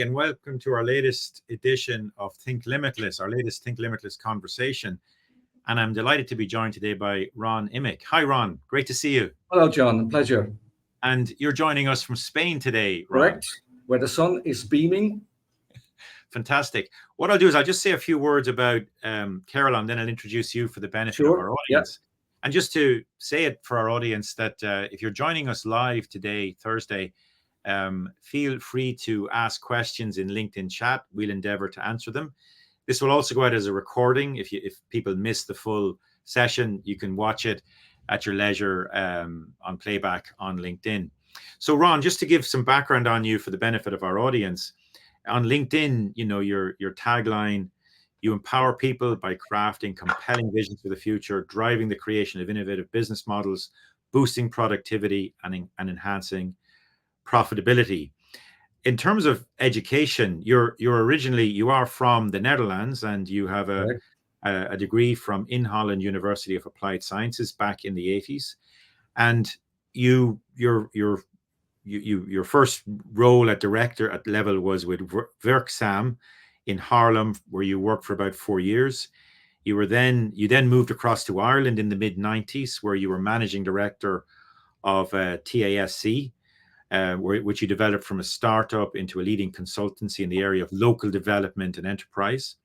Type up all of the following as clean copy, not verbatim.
and welcome to our latest edition of Think Limitless, our latest Think Limitless conversation. And I'm delighted to be joined today by Ron Imick. Hi, Ron. Great to see you. Hello, John. Pleasure. And you're joining us from Spain today, Ron. Correct. Where the sun is beaming. Fantastic. What I'll do is I'll just say a few words about Carelon, then I'll introduce you for the benefit of our audience. Yeah. And just to say it for our audience that if you're joining us live today, Thursday, feel free to ask questions in LinkedIn chat. We'll endeavor to answer them. This will also go out as a recording. If people miss the full session, you can watch it at your leisure on playback on LinkedIn. So Ron, just to give some background on you for the benefit of our audience, on LinkedIn, you know, your tagline, you empower people by crafting compelling visions for the future, driving the creation of innovative business models, boosting productivity and enhancing profitability. In terms of education, you are from the Netherlands, and you have a degree from In Holland University of Applied Sciences back in the 80s. And your first role at director at level was with Werkzaam in Haarlem, where you worked for about 4 years. You then moved across to Ireland in the mid-90s, where you were managing director of TASC. Which you developed from a startup into a leading consultancy in the area of local development and enterprise.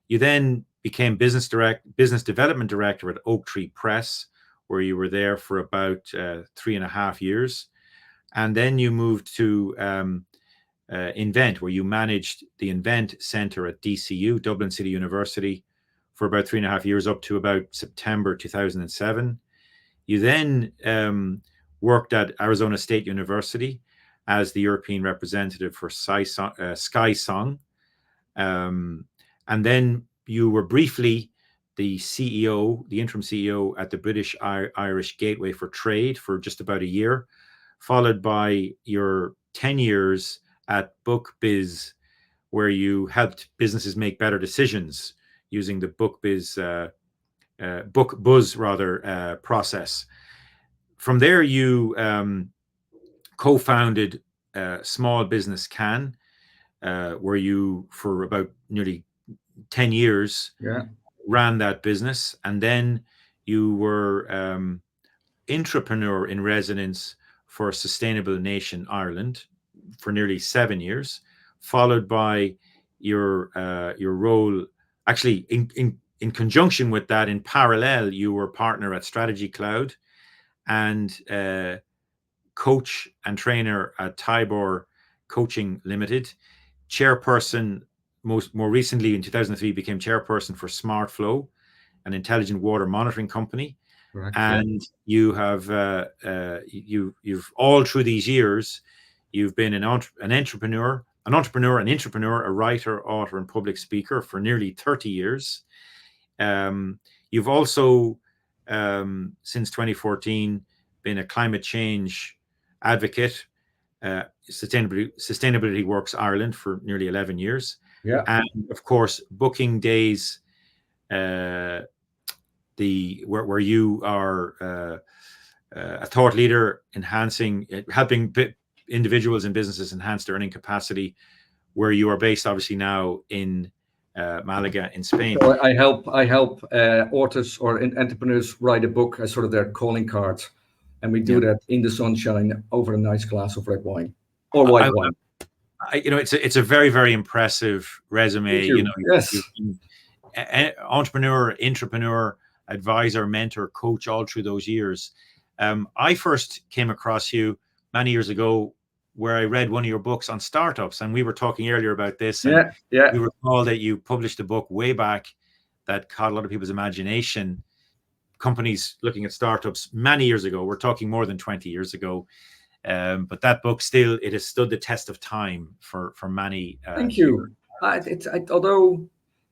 You then became business development director at Oak Tree Press, where you were there for about 3.5 years. And then you moved to Invent, where you managed the Invent Center at DCU, Dublin City University, for about 3.5 years, up to about September 2007. You then worked at Arizona State University as the European representative for SkySong. And then you were briefly the CEO, the interim CEO at the British Irish Gateway for Trade for just about a year, followed by your 10 years at BookBiz, where you helped businesses make better decisions using the BookBuzz process. From there, you co-founded Small Business Can, where you, for about nearly 10 years, ran that business. And then you were entrepreneur in residence for Sustainable Nation Ireland for nearly 7 years, followed by your role, actually in conjunction with that, in parallel, you were partner at Strategy Cloud, and coach and trainer at Tibor Coaching Limited, chairperson, more recently in 2003 became chairperson for SmartFlow, an intelligent water monitoring company. Correct. And you have you've all through these years, you've been an entrepreneur, a writer, author, and public speaker for nearly 30 years. You've also since 2014, been a climate change advocate, Sustainability Works Ireland for nearly 11 years. Yeah. And of course, Booking Days, where you are a thought leader, helping individuals and businesses enhance their earning capacity, where you are based obviously now in Malaga in Spain. So I help authors or entrepreneurs write a book as sort of their calling card, and we do that in the sunshine over a nice glass of red wine or white wine. It's a very, very impressive resume. Yes. Entrepreneur, advisor, mentor, coach all through those years. I first came across you many years ago, where I read one of your books on startups, and we were talking earlier about this. And we recall that you published a book way back that caught a lot of people's imagination. Companies looking at startups many years ago. We're talking more than 20 years ago. But that book it has stood the test of time for many. Thank you. Although,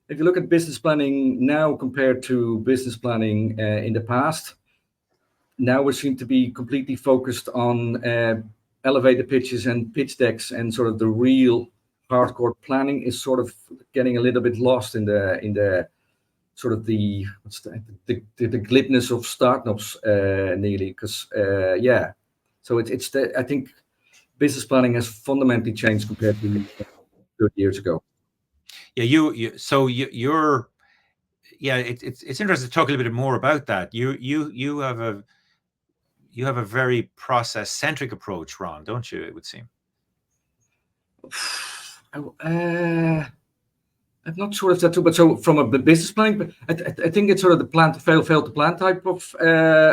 if you look at business planning now compared to business planning in the past, now we seem to be completely focused on elevator pitches and pitch decks, and sort of the real hardcore planning is sort of getting a little bit lost in the sort of the glibness of startups nearly, because so I think business planning has fundamentally changed compared to 30 years ago. Yeah, you're yeah. It's interesting to talk a little bit more about that. You have a very process centric approach, Ron, don't you? It would seem. I'm not sure if that's true, but so from a business planning, but I think it's sort of the plan to fail to plan type of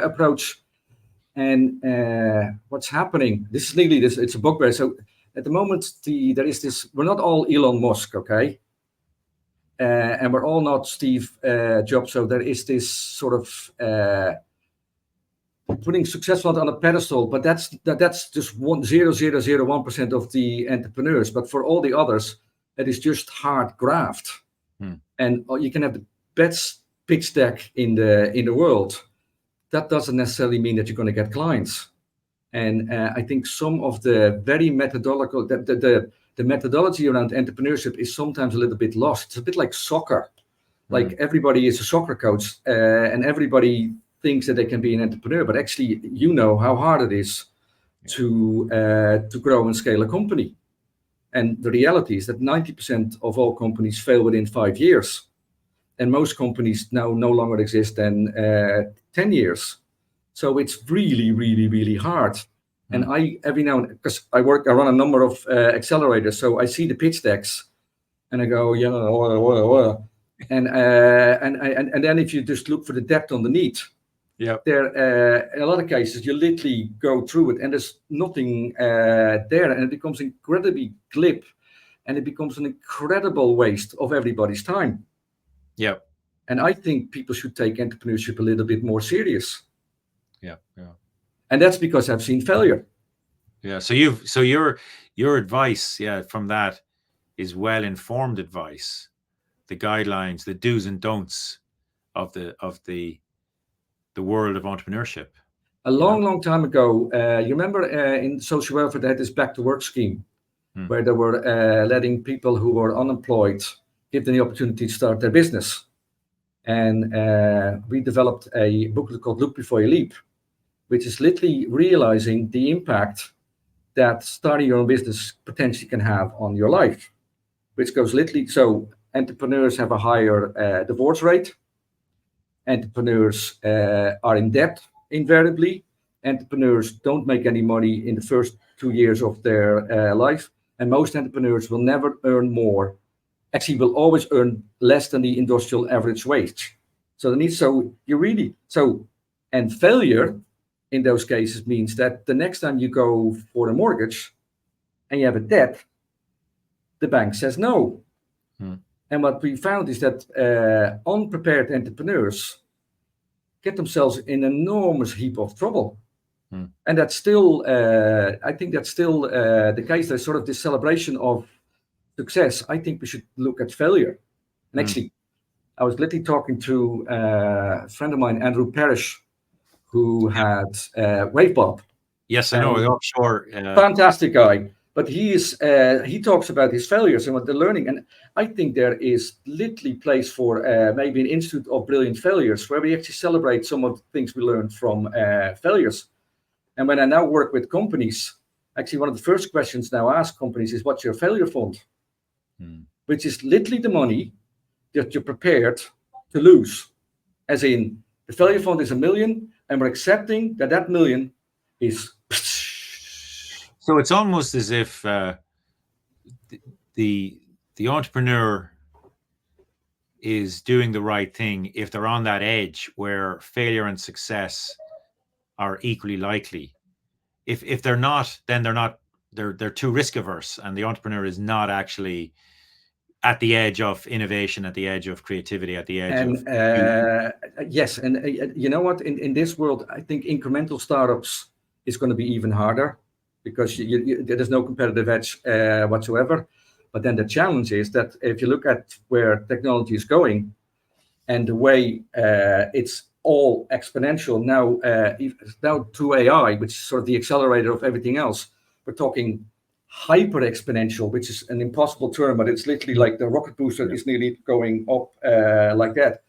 approach. And what's happening? This is nearly this. It's a bugbear. So at the moment, there is this. We're not all Elon Musk, okay, and we're all not Steve Jobs. So there is this sort of putting successful on a pedestal, but that's just 0.0001% of the entrepreneurs. But for all the others, it is just hard graft. And you can have the best pitch deck in the world. That doesn't necessarily mean that you're going to get clients. And I think some of the very methodological, the methodology around entrepreneurship is sometimes a little bit lost. It's a bit like soccer. Like everybody is a soccer coach, and everybody thinks that they can be an entrepreneur, but actually, you know how hard it is to grow and scale a company. And the reality is that 90% of all companies fail within 5 years. And most companies now no longer exist than 10 years. So it's really, really, really hard. And I, every now and because I run a number of accelerators, so I see the pitch decks and I go, and then if you just look for the depth underneath, there in a lot of cases you literally go through it and there's nothing there, and it becomes incredibly glib, and it becomes an incredible waste of everybody's time. Yeah. And I think people should take entrepreneurship a little bit more serious. Yeah. And that's because I've seen failure. Yeah. So your advice, from that is well-informed advice, the guidelines, the do's and don'ts of the world of entrepreneurship. A long time ago, you remember in social welfare they had this back to work scheme where they were letting people who were unemployed give them the opportunity to start their business. And we developed a booklet called Look Before You Leap, which is literally realizing the impact that starting your own business potentially can have on your life, which goes literally, so entrepreneurs have a higher divorce rate. Entrepreneurs are in debt invariably. Entrepreneurs don't make any money in the first 2 years of their life. And most entrepreneurs will never earn more. Actually, will always earn less than the industrial average wage. And failure in those cases means that the next time you go for a mortgage and you have a debt, the bank says no. And what we found is that unprepared entrepreneurs get themselves in an enormous heap of trouble. And that's still, I think that's still the case. There's sort of this celebration of success. I think we should look at failure. And actually, I was literally talking to a friend of mine, Andrew Parrish, who had Wavebob. Yes, I know. Offshore. Fantastic guy. But he talks about his failures and what they're learning. And I think there is literally place for maybe an Institute of Brilliant Failures where we actually celebrate some of the things we learned from failures. And when I now work with companies, actually one of the first questions now I ask companies is, what's your failure fund? Which is literally the money that you're prepared to lose. As in, the failure fund is $1 million, and we're accepting that $1 million is... So it's almost as if the entrepreneur is doing the right thing if they're on that edge where failure and success are equally likely. If they're not, then they're too risk averse, and the entrepreneur is not actually at the edge of innovation, at the edge of creativity, at the edge of... Yes, and you know what? In this world, I think incremental startups is going to be even harder because there's no competitive edge whatsoever. But then the challenge is that if you look at where technology is going and the way it's all exponential now through AI, which is sort of the accelerator of everything else, we're talking hyper exponential, which is an impossible term, but it's literally like the rocket booster is nearly going up like that.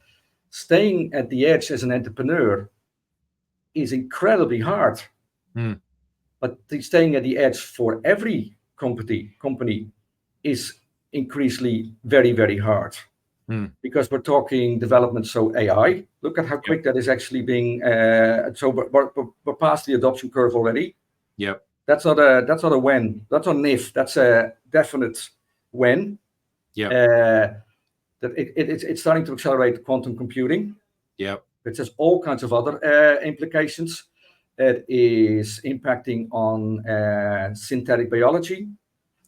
Staying at the edge as an entrepreneur is incredibly hard. But staying at the edge for every company is increasingly very, very hard. Because we're talking development, so AI. Look at how quick that is actually being. So we're past the adoption curve already. Yep. That's not a when. That's not an if. That's a definite when. Yeah. That it's starting to accelerate quantum computing. Yep. It has all kinds of other implications. It is impacting on synthetic biology,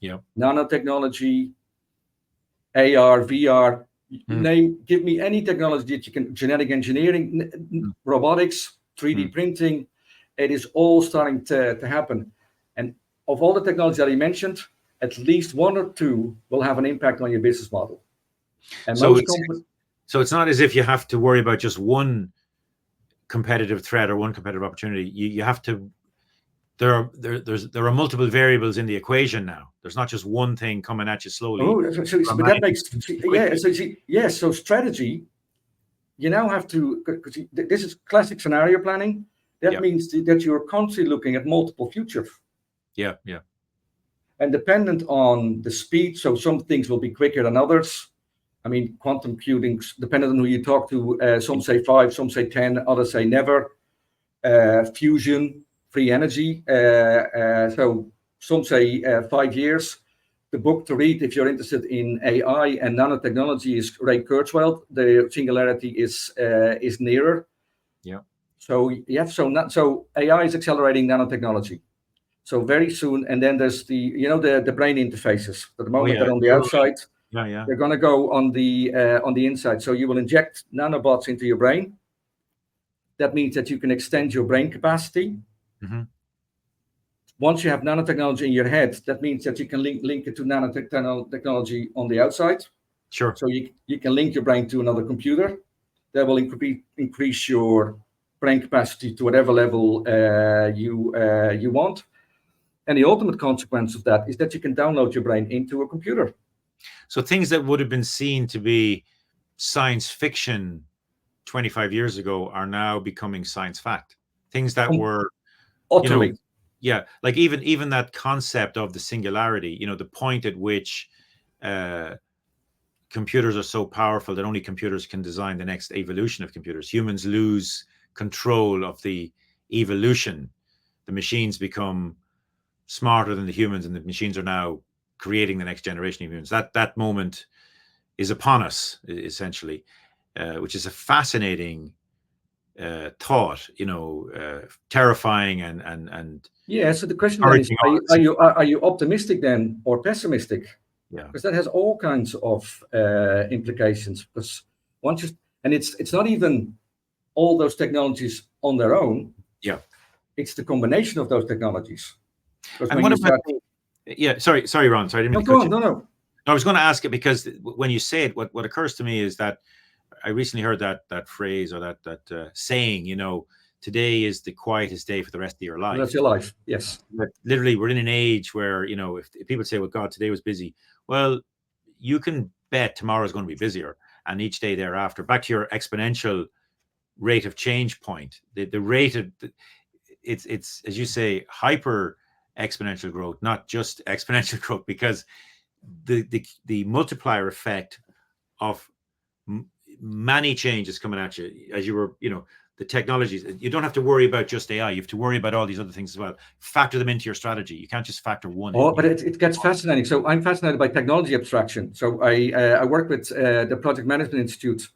nanotechnology, AR, VR. Give me any technology that you can, genetic engineering, robotics, 3D printing. It is all starting to happen. And of all the technology that I mentioned, at least one or two will have an impact on your business model. And so it's not as if you have to worry about just one competitive threat or one competitive opportunity. You have to. There are multiple variables in the equation now. There's not just one thing coming at you slowly. Oh, but that makes So strategy. You now have to, because this is classic scenario planning. That means that you're constantly looking at multiple futures. Yeah. And dependent on the speed, so some things will be quicker than others. I mean, quantum computing, depending on who you talk to, some say 5, some say 10, others say never. Fusion, free energy. So some say 5 years. The book to read, if you're interested in AI and nanotechnology, is Ray Kurzweil. The singularity is nearer. Yeah. So so AI is accelerating nanotechnology. So very soon, and then there's the brain interfaces. At the moment, they're on the outside. Yeah. They're going to go on the inside. So you will inject nanobots into your brain. That means that you can extend your brain capacity. Once you have nanotechnology in your head, that means that you can link it to nanotechnology on the outside. Sure. So you can link your brain to another computer. That will increase your brain capacity to whatever level you want. And the ultimate consequence of that is that you can download your brain into a computer. So things that would have been seen to be science fiction 25 years ago are now becoming science fact. Things that were utterly. Like even that concept of the singularity, the point at which computers are so powerful that only computers can design the next evolution of computers. Humans lose control of the evolution. The machines become smarter than the humans, and the machines are now creating the next generation of humans. That moment is upon us, essentially, which is a fascinating thought, terrifying and so the question then is, are you optimistic then or pessimistic? Yeah, because that has all kinds of implications. Because it's not even all those technologies on their own. Yeah, it's the combination of those technologies. And what about sorry, Ron. Sorry, I didn't mean to cut you. No. I was going to ask it because when you say it, what occurs to me is that I recently heard that phrase or that saying, today is the quietest day for the rest of your life. That's your life, yes. But literally, we're in an age where, if people say, well, God, today was busy. Well, you can bet tomorrow is going to be busier, and each day thereafter. Back to your exponential rate of change point. The rate of, it's as you say, hyper exponential growth, not just exponential growth, because the multiplier effect of many changes coming at you as you were, the technologies. You don't have to worry about just AI. You have to worry about all these other things as well. Factor them into your strategy. You can't just factor one. But it gets fascinating. So I'm fascinated by technology abstraction. So I work with the Project Management Institute,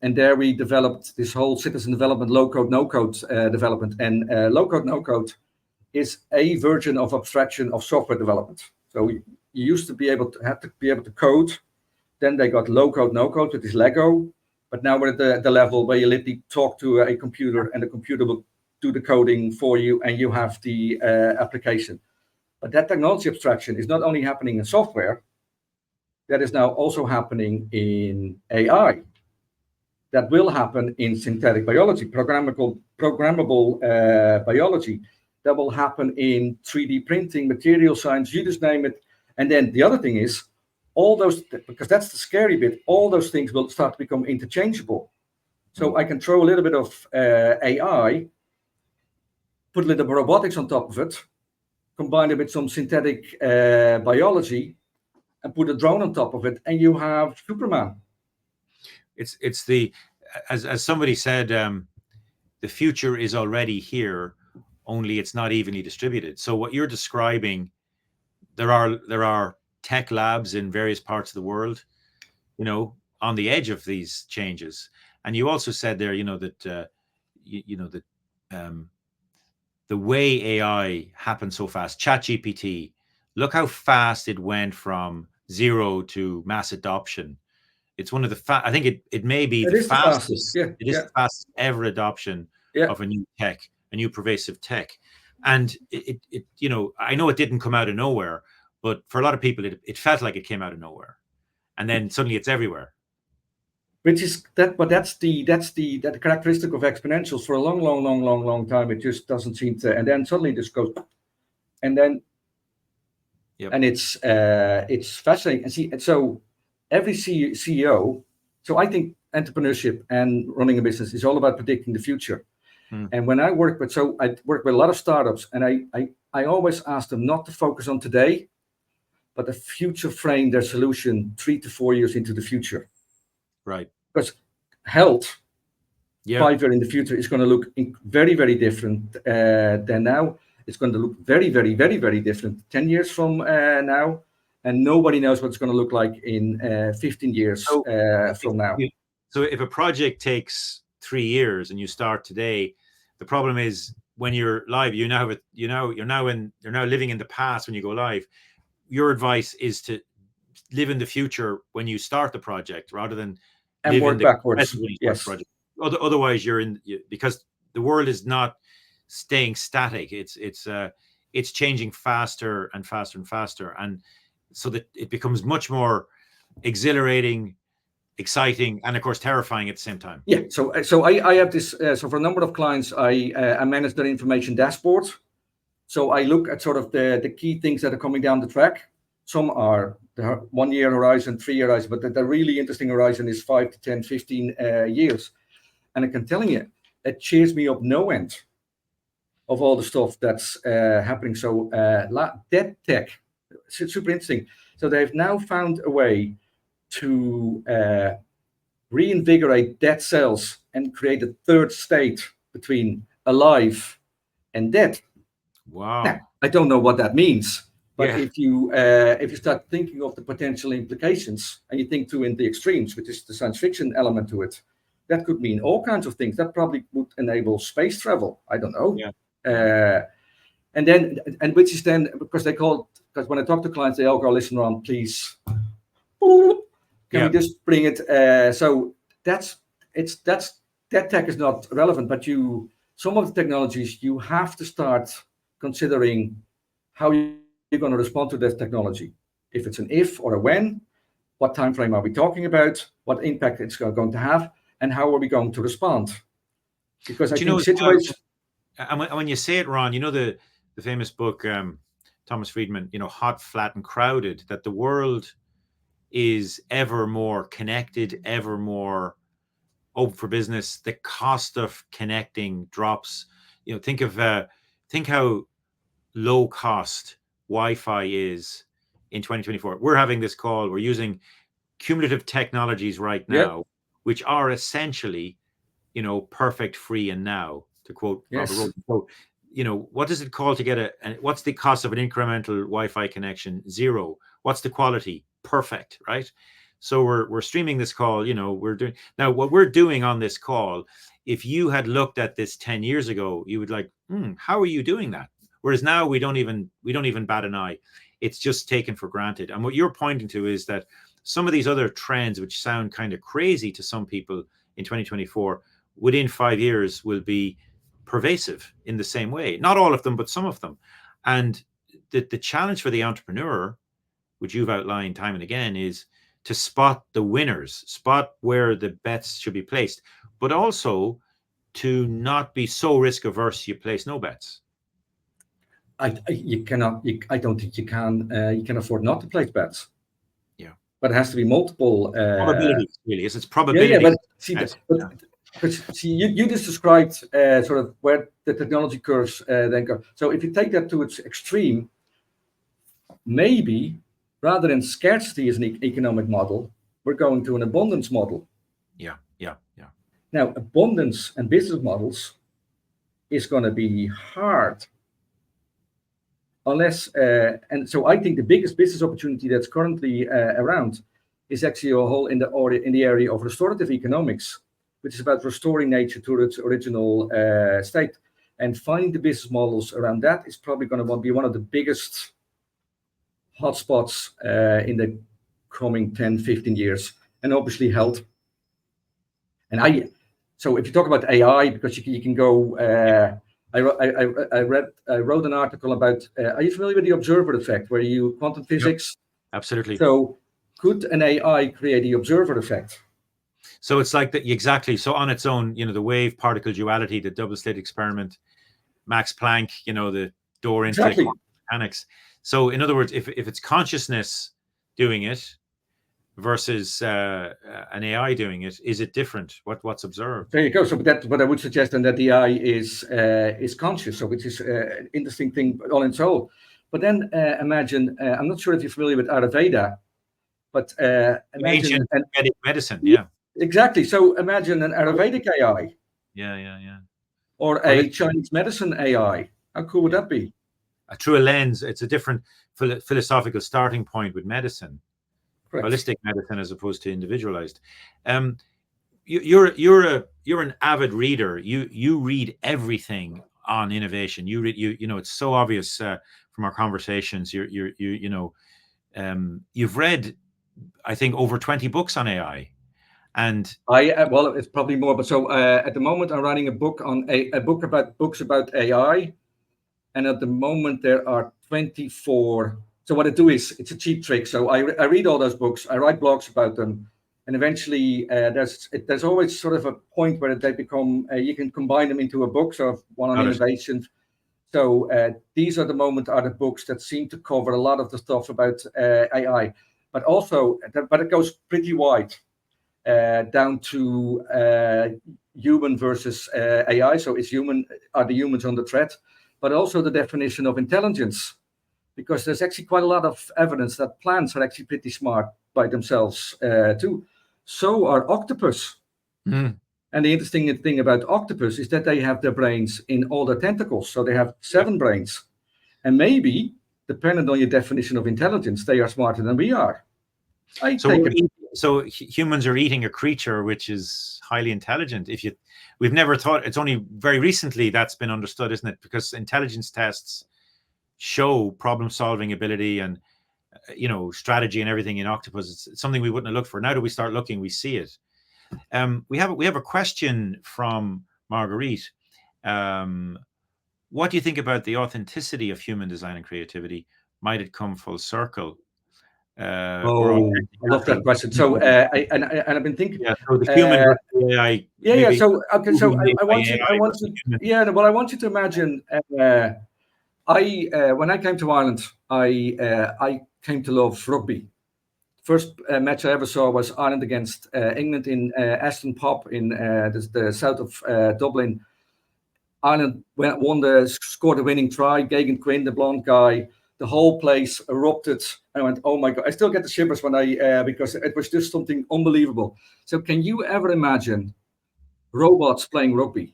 and there we developed this whole citizen development, low code, no code development. And low code, no code is a version of abstraction of software development. So you used to be able to code. Then they got low code, no code, with this Lego. But now we're at the level where you literally talk to a computer, and the computer will do the coding for you, and you have the application. But that technology abstraction is not only happening in software, that is now also happening in AI. That will happen in synthetic biology, programmable biology. That will happen in 3D printing, material science, you just name it. And then the other thing is, all those, because that's the scary bit, all those things will start to become interchangeable. So I can throw a little bit of AI, put a little robotics on top of it, combine it with some synthetic biology, and put a drone on top of it, and you have Superman. It's the, as somebody said, the future is already here, only it's not evenly distributed. So what you're describing, there are tech labs in various parts of the world, on the edge of these changes. And you also said there, that that the way AI happened so fast. ChatGPT, look how fast it went from zero to mass adoption. It's one of the I think it may be It the is the fastest. fastest. Yeah, It is yeah, the fastest ever adoption yeah. of a new pervasive tech. And I know it didn't come out of nowhere, but for a lot of people, it felt like it came out of nowhere, and then suddenly it's everywhere. Which is that, but that characteristic of exponentials. For a long time, it just doesn't seem to, and then suddenly this goes, and then, Yep. and it's fascinating. And see, and so every CEO, so I think entrepreneurship and running a business is all about predicting the future. And when I work with a lot of startups, and I always ask them not to focus on today, but to future frame their solution 3 to 4 years into the future. Right. Because health, Yeah. 5 years in the future, is going to look very, very different than now. It's going to look very, very, very, very different 10 years from now. And nobody knows what it's going to look like in 15 years from now. So if a project takes 3 years and you start today, the problem is when you're live, you're now living in the past when you go live. Your advice is to live in the future when you start the project, rather than and live work in the backwards. present when you start Yes. the project. Otherwise, because the world is not staying static. It's changing faster and faster and faster, and so that it becomes much more exhilarating, exciting, and of course terrifying at the same time. Yeah. So I have this. So for a number of clients, I manage their information dashboards. So I look at sort of the key things that are coming down the track. Some are the 1 year horizon, 3 year horizon, but the really interesting horizon is 5 to 10, 15 years. And I can tell you, it cheers me up no end of all the stuff that's happening. So dead tech, it's super interesting. So they've now found a way to reinvigorate dead cells and create a third state between alive and dead. Wow. Now, I don't know what that means, but Yeah. if you start thinking of the potential implications and you think to in the extremes, which is the science fiction element to it, that could mean all kinds of things. That probably would enable space travel. I don't know. Yeah. And which is then because when I talk to clients, they all go, listen, Ron, please, can we just bring it? So that tech is not relevant, but some of the technologies you have to start considering how you're going to respond to this technology. If it's an if or a when, what time frame are we talking about? What impact it's going to have, and how are we going to respond? Because I think situations. And when you say it, Ron, the famous book, Thomas Friedman, Hot, Flat, and Crowded, that the world is ever more connected, ever more open for business. The cost of connecting drops. Think how low cost Wi-Fi is in 2024. We're having this call. We're using cumulative technologies right now, which are essentially, perfect, free, and now, to quote Robert Rogan. So, what does it call to get what's the cost of an incremental Wi-Fi connection? 0. What's the quality? Perfect, right? So we're streaming this call. We're doing now what we're doing on this call. If you had looked at this 10 years ago, you would like, how are you doing that? Whereas now we don't even bat an eye. It's just taken for granted. And what you're pointing to is that some of these other trends, which sound kind of crazy to some people in 2024, within 5 years will be pervasive in the same way. Not all of them, but some of them. And the challenge for the entrepreneur, which you've outlined time and again, is to spot the winners, spot where the bets should be placed, but also to not be so risk averse you place no bets. You cannot. I don't think you can. You can afford not to place bets. Yeah, but it has to be multiple. Probability, really. It's probability. Yeah, but see, you just described sort of where the technology curves then go. So if you take that to its extreme, maybe Rather than scarcity as an economic model, we're going to an abundance model. Yeah, yeah, yeah. Now, abundance and business models is going to be hard unless, and so I think the biggest business opportunity that's currently around is actually a whole in the area of restorative economics, which is about restoring nature to its original state. And finding the business models around that is probably going to be one of the biggest hotspots in the coming 10, 15 years. And obviously health. And so if you talk about AI, because you can go, I wrote an article about, are you familiar with the observer effect, where you quantum physics? Yep, absolutely. So could an AI create the observer effect? So it's like that, exactly. So on its own, the wave particle duality, the double slit experiment, Max Planck, the door into Exactly. quantum mechanics. So in other words, if it's consciousness doing it versus an AI doing it, is it different? What's observed? There you go. So but I would suggest then that the AI is conscious, so which is an interesting thing all in all. But then imagine, I'm not sure if you're familiar with Ayurveda, but imagine ancient Vedic medicine, yeah. Exactly. So imagine an Ayurvedic AI. Yeah. Or a Chinese medicine AI. How cool would that be? Through a lens, it's a different philosophical starting point with medicine. Correct. Holistic medicine as opposed to individualized. You're an avid reader. You read everything on innovation. You read it's so obvious from our conversations. You've read, I think, over 20 books on AI. And well, it's probably more. But so at the moment, I'm writing a book on a book about books about AI, and at the moment there are 24. So what I do is it's a cheap trick. So I read all those books, I write blogs about them, and eventually there's always sort of a point where they become you can combine them into a book. So one on innovation. So these are the books that seem to cover a lot of the stuff about AI, but also it goes pretty wide. Down to human versus AI. So are the humans under threat? But also the definition of intelligence, because there's actually quite a lot of evidence that plants are actually pretty smart by themselves too. So are octopus. Mm. And the interesting thing about octopus is that they have their brains in all their tentacles. So they have 7 brains. And maybe, depending on your definition of intelligence, they are smarter than we are. So humans are eating a creature which is highly intelligent. We've never thought, it's only very recently that's been understood, isn't it? Because intelligence tests show problem-solving ability and strategy and everything in octopus. It's something we wouldn't have looked for. Now that we start looking, we see it. We have a question from Marguerite. What do you think about the authenticity of human design and creativity? Might it come full circle? I love that question. So, I've been thinking. Yeah. So the human versus AI. Yeah. So, okay. So I want you. Yeah. Well, I want you to imagine. When I came to Ireland, I came to love rugby. First match I ever saw was Ireland against England in Aston Pop in the south of Dublin. Ireland scored a winning try. Gagan Quinn, the blonde guy. The whole place erupted. I went, oh my God. I still get the shivers when because it was just something unbelievable. So can you ever imagine robots playing rugby?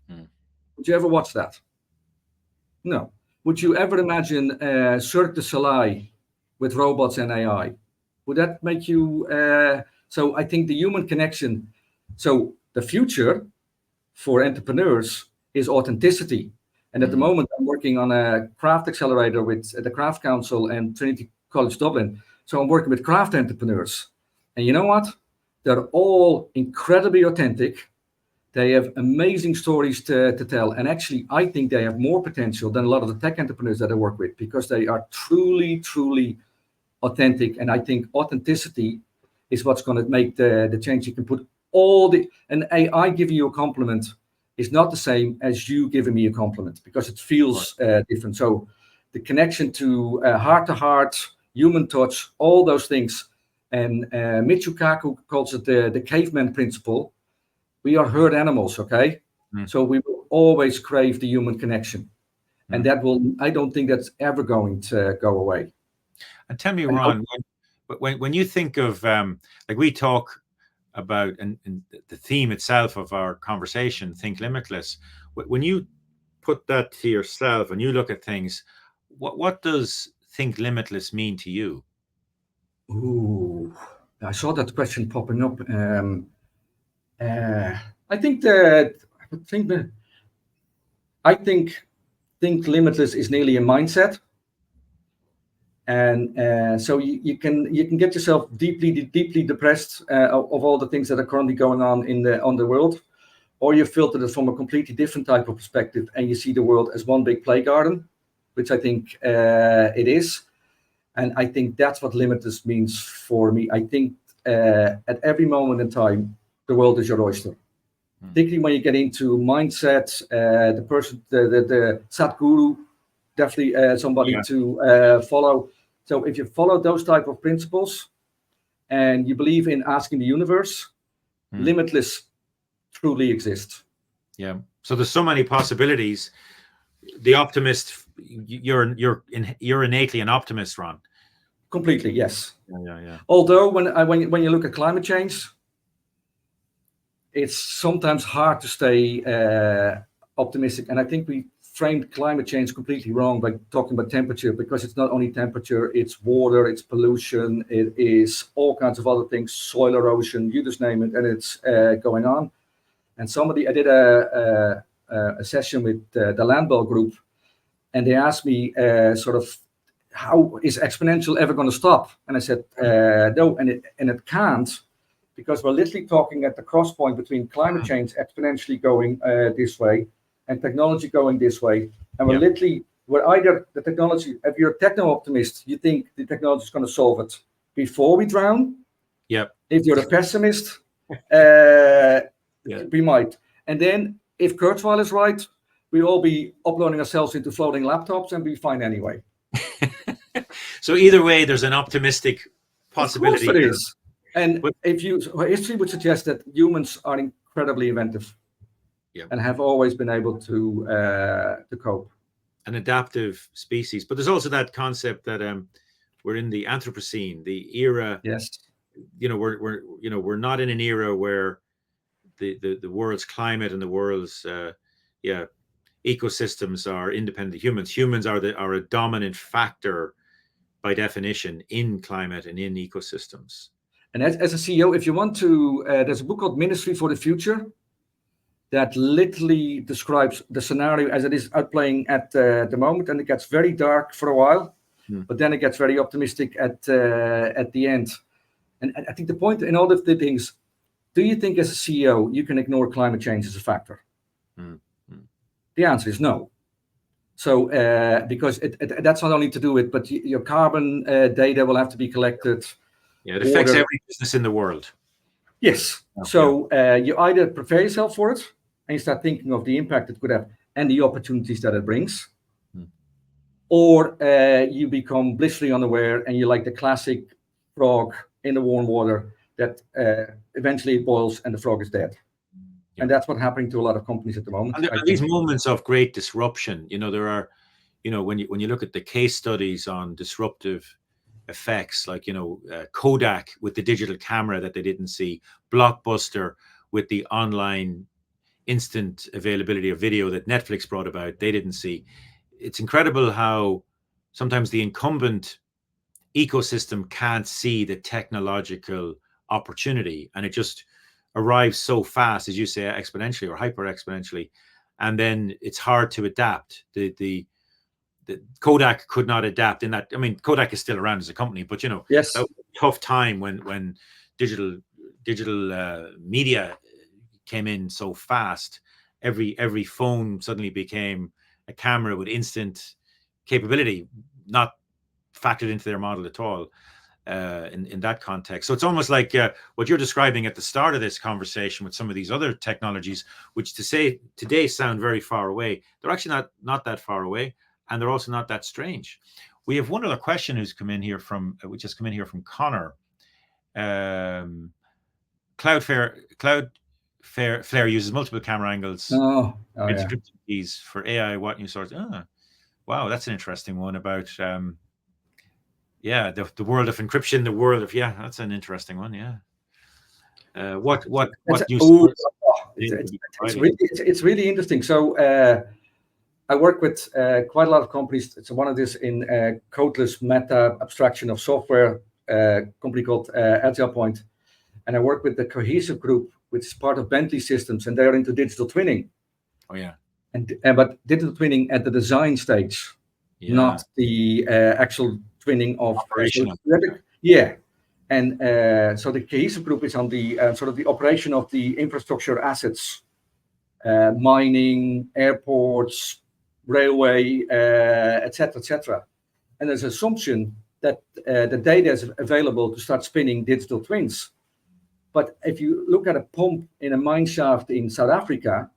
Would you ever watch that? No. Would you ever imagine Cirque du Soleil with robots and AI? Would that make you... So I think the human connection... So the future for entrepreneurs is authenticity. And at the moment, I'm working on a craft accelerator with the Craft Council and Trinity College Dublin. So I'm working with craft entrepreneurs. And you know what? They're all incredibly authentic. They have amazing stories to tell. And actually, I think they have more potential than a lot of the tech entrepreneurs that I work with, because they are truly, truly authentic. And I think authenticity is what's going to make the change. You can put an AI giving you a compliment is not the same as you giving me a compliment, because it feels different. So the connection to heart-to-heart, human touch, all those things. And Michio Kaku calls it the caveman principle. We are herd animals, okay? So we will always crave the human connection. And I don't think that's ever going to go away. And tell me, And Ron, when you think of like we talk about and the theme itself of our conversation, think limitless. When you put that to yourself and you look at things, what does think limitless mean to you? ooh, I saw that question popping up. I think that I think that I think limitless is nearly a mindset, and so you can get yourself deeply depressed of all the things that are currently going on the world, or you filter it from a completely different type of perspective and you see the world as one big play garden, which I think it is. And I think that's what limitless means for me. I think at every moment in time, the world is your oyster. Particularly when you get into mindset, the Satguru, definitely somebody Yeah. to follow. So if you follow those type of principles and you believe in asking the universe, limitless truly exists. Yeah. So there's so many possibilities. The optimist, you're innately an optimist, Ron. Completely, yes. Yeah. Although when you look at climate change, it's sometimes hard to stay optimistic. And I think we framed climate change completely wrong by talking about temperature, because it's not only temperature, it's water, it's pollution, it is all kinds of other things, soil erosion, you just name it, and it's going on. And I did a session with the Landbell group, and they asked me sort of, how is exponential ever going to stop? And I said, no, and it can't, because we're literally talking at the cross point between climate change exponentially going this way and technology going this way. And we're either the technology, if you're a techno optimist, you think the technology is going to solve it before we drown. Yep. If you're a pessimist, we might. And then if Kurzweil is right, we'll all be uploading ourselves into floating laptops and be fine anyway. So either way, there's an optimistic possibility. Of course there is. And history would suggest that humans are incredibly inventive, and have always been able to cope. An adaptive species, but there's also that concept that we're in the Anthropocene, the era. Yes. We're not in an era where the world's climate and the world's ecosystems are independent of humans. Humans are a dominant factor by definition in climate and in ecosystems. And as a CEO, if you want to, there's a book called Ministry for the Future that literally describes the scenario as it is outplaying at the moment, and it gets very dark for a while, but then it gets very optimistic at the end. And I think the point in all of the things, do you think as a CEO you can ignore climate change as a factor? The answer is no. So because that's not only to do with, but your carbon data will have to be collected. Yeah, it affects every business in the world. Yes. Okay. So you either prepare yourself for it and you start thinking of the impact it could have and the opportunities that it brings, or you become blissfully unaware and you're like the classic frog in the warm water that eventually it boils and the frog is dead. Yeah. And that's what's happening to a lot of companies at the moment. And these moments of great disruption, there are, when you look at the case studies on disruptive effects, like Kodak with the digital camera that they didn't see, Blockbuster with the online instant availability of video that Netflix brought about, they didn't see. It's incredible how sometimes the incumbent ecosystem can't see the technological opportunity, and it just arrives so fast, as you say, exponentially or hyper exponentially, and then it's hard to adapt. The Kodak could not adapt in that. I mean, Kodak is still around as a company, but yes, that was a tough time when digital media came in so fast. Every phone suddenly became a camera with instant capability, not factored into their model at all in that context. So it's almost like what you're describing at the start of this conversation with some of these other technologies, which today sound very far away. They're actually not that far away. And they're also not that strange. We have one other question which has come in here from Connor. Cloudflare uses multiple camera angles. Keys for AI. What new source? Wow, that's an interesting one about Yeah, the world of encryption, the world of, yeah, that's an interesting one. Yeah. What new Oh, service data could be providing? it's really interesting. So I work with quite a lot of companies. It's one of this in codeless meta abstraction of software company called Agile Point, and I work with the Cohesive Group, which is part of Bentley Systems, and they're into digital twinning. Oh yeah, And but digital twinning at the design stage, yeah, not the actual twinning of operational. yeah. And so the Cohesive Group is on the sort of the operation of the infrastructure assets, mining, airports, railway, etc., etc. And there's an assumption that the data is available to start spinning digital twins. But if you look at a pump in a mine shaft in South Africa,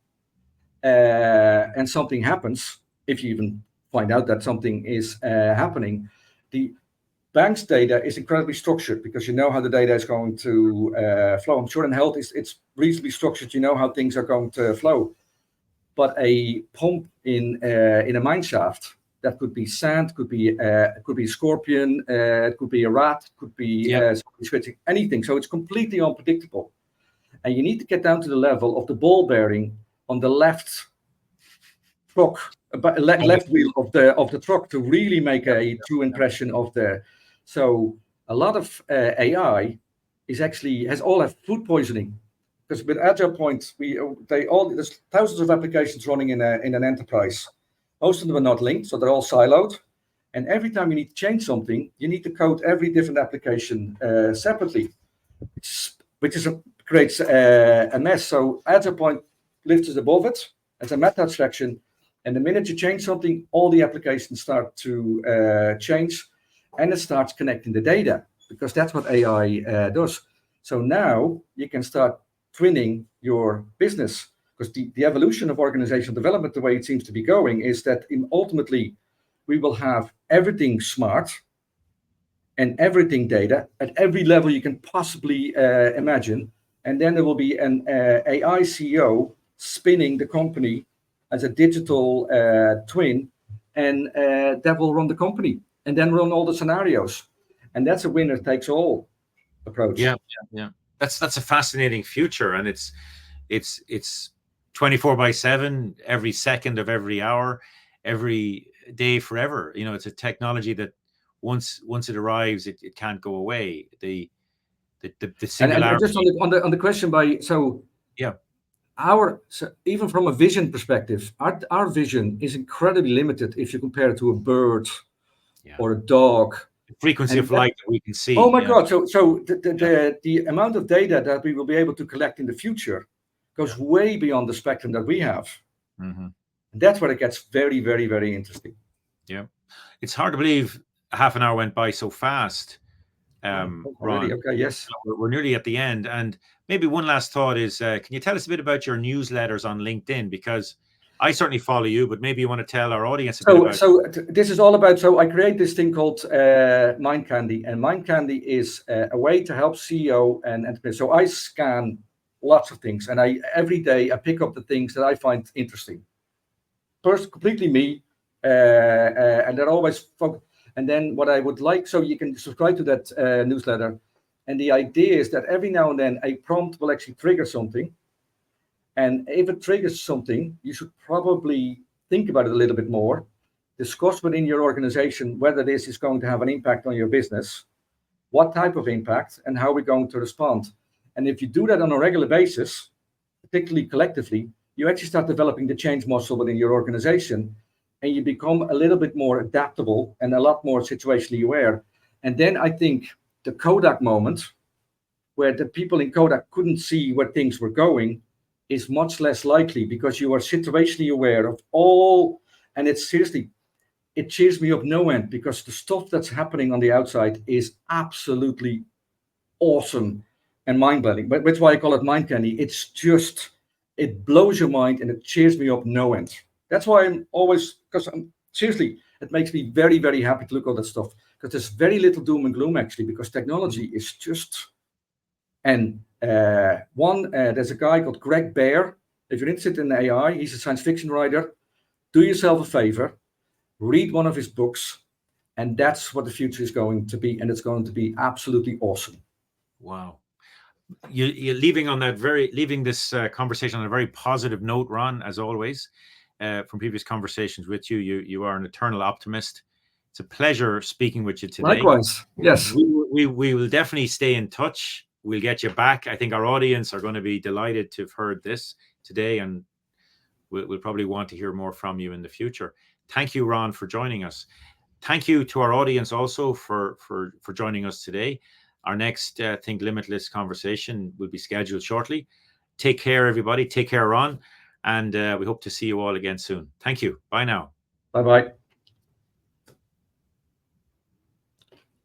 and something happens, if you even find out that something is happening, the bank's data is incredibly structured because you know how the data is going to flow. I'm sure in health it's reasonably structured. You know how things are going to flow. But a pump in a mine shaft, that could be sand, could be a scorpion, it could be a rat, could be Yeah, switching anything. So it's completely unpredictable, and you need to get down to the level of the ball bearing on the left truck, left wheel of the truck to really make a true impression of the. So a lot of AI is actually has all have food poisoning, because with Agile Point there's thousands of applications running in an enterprise. Most of them are not linked, so they're all siloed. And every time you need to change something, you need to code every different application separately, which creates a mess. So Agile Point lifts us above it as a meta abstraction. And the minute you change something, all the applications start to change, and it starts connecting the data, because that's what AI does. So now you can start twinning your business, because the evolution of organizational development, the way it seems to be going, is that ultimately we will have everything smart and everything data at every level you can possibly imagine. And then there will be an AI CEO spinning the company as a digital twin, and that will run the company and then run all the scenarios. And that's a winner takes all approach. yeah, yeah. That's a fascinating future, and it's 24/7, every second of every hour, every day, forever. You know, it's a technology that once it arrives, it can't go away. The And singularity. just on the question by so Yeah, even from a vision perspective, our vision is incredibly limited if you compare it to a bird yeah. or a dog. The frequency And of light that we can see. oh my Yeah, God! So yeah, the amount of data that we will be able to collect in the future yeah. goes way beyond the spectrum that we have. Hmm. And that's where it gets very, very, very interesting. Yeah. It's hard to believe half an hour went by so fast, Oh, already? Ron. Okay, yes. We're nearly at the end, and maybe one last thought is: can you tell us a bit about your newsletters on LinkedIn? Because I certainly follow you, but maybe you want to tell our audience a bit about. This is all about. So I create this thing called Mind Candy, and Mind Candy is a way to help CEO and entrepreneurs. So I scan lots of things, and every day I pick up the things that I find interesting. First, completely me, and they're always focused. And then what I would like, so you can subscribe to that newsletter, and the idea is that every now and then a prompt will actually trigger something, and if it triggers something, you should probably think about it a little bit more, discuss within your organization whether this is going to have an impact on your business, what type of impact, and how we're going to respond. And if you do that on a regular basis, particularly collectively, you actually start developing the change muscle within your organization, and you become a little bit more adaptable and a lot more situationally aware. And then I think the Kodak moment, where the people in Kodak couldn't see where things were going, is much less likely, because you are situationally aware of all. And it's seriously, it cheers me up no end, because the stuff that's happening on the outside is absolutely awesome and mind-blowing. But that's why I call it mind candy. It's just, it blows your mind and it cheers me up no end. That's why I'm always, because seriously, it makes me very, very happy to look at that stuff, because there's very little doom and gloom actually, because technology is just. And there's a guy called Greg Bear. If you're interested in AI, he's a science fiction writer. Do yourself a favor, read one of his books, And that's what the future is going to be, and it's going to be absolutely awesome. Wow. You're leaving this conversation on a very positive note, Ron, as always. From previous conversations with you, you are an eternal optimist. It's a pleasure speaking with you today. Likewise, yes. We will definitely stay in touch. We'll get you back. I think our audience are going to be delighted to have heard this today, and we'll probably want to hear more from you in the future. Thank you, Ron, for joining us. Thank you to our audience also for joining us today. Our next Think Limitless conversation will be scheduled shortly. Take care, everybody. Take care, Ron. And we hope to see you all again soon. Thank you. Bye now. Bye-bye.